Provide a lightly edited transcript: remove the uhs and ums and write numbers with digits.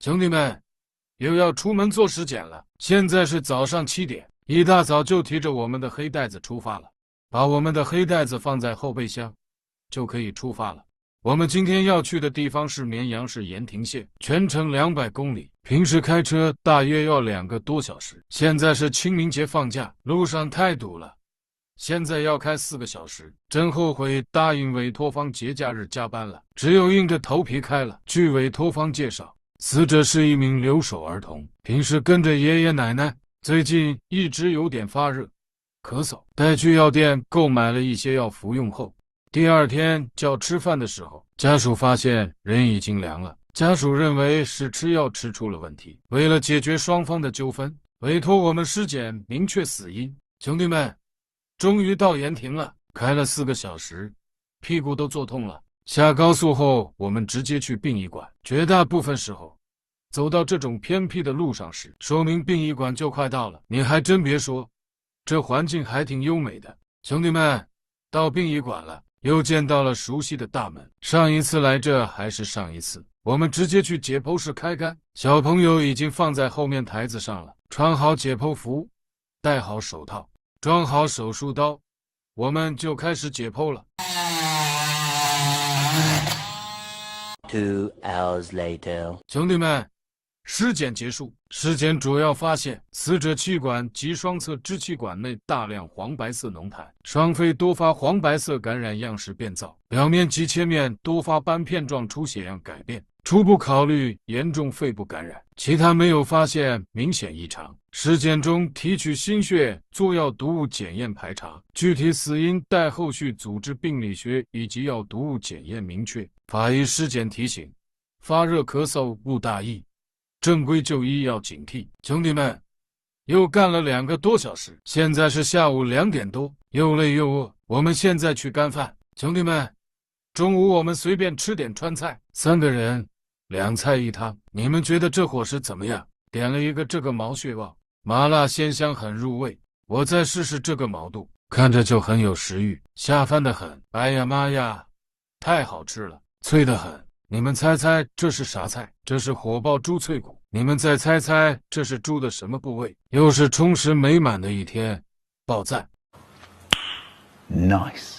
兄弟们，又要出门做尸检了。现在是早上7点，一大早就提着我们的黑袋子出发了，把我们的黑袋子放在后备箱，就可以出发了。我们今天要去的地方是绵阳市盐亭县，全程200公里，平时开车大约要2个多小时。现在是清明节放假，路上太堵了，现在要开4个小时，真后悔答应委托方节假日加班了，只有硬着头皮开了。据委托方介绍，死者是一名留守儿童，平时跟着爷爷奶奶，最近一直有点发热、咳嗽，带去药店购买了一些药服用后，第2天叫吃饭的时候，家属发现人已经凉了。家属认为是吃药吃出了问题，为了解决双方的纠纷，委托我们尸检明确死因。兄弟们，终于到盐亭了，开了4个小时，屁股都坐痛了。下高速后，我们直接去殡仪馆。绝大部分时候，走到这种偏僻的路上时，说明殡仪馆就快到了。你还真别说，这环境还挺优美的。兄弟们，到殡仪馆了，又见到了熟悉的大门。上一次来这还是上一次，我们直接去解剖室开肝。小朋友已经放在后面台子上了，穿好解剖服，戴好手套，装好手术刀，我们就开始解剖了。2 hours later， 兄弟们，尸检结束。尸检主要发现死者气管及双侧支气管内大量黄白色脓痰，双肺多发黄白色感染样式变造，表面及切面多发斑片状出血样改变，初步考虑严重肺部感染，其他没有发现明显异常。尸检中提取心血做药毒物检验排查，具体死因待后续组织病理学以及药毒物检验明确。法医尸检提醒：发热咳嗽勿大意，正规就医要警惕。兄弟们，又干了2个多小时，现在是下午2点多，又累又饿，我们现在去干饭。兄弟们，中午我们随便吃点川菜，3个人2菜1汤，你们觉得这伙食怎么样？点了一个这个毛血旺，麻辣鲜香很入味，我再试试这个毛肚，看着就很有食欲，下饭的很。哎呀妈呀，太好吃了，脆得很。你们猜猜这是啥菜？这是火爆猪脆骨。你们再猜猜这是猪的什么部位？又是充实美满的一天，爆赞。Nice。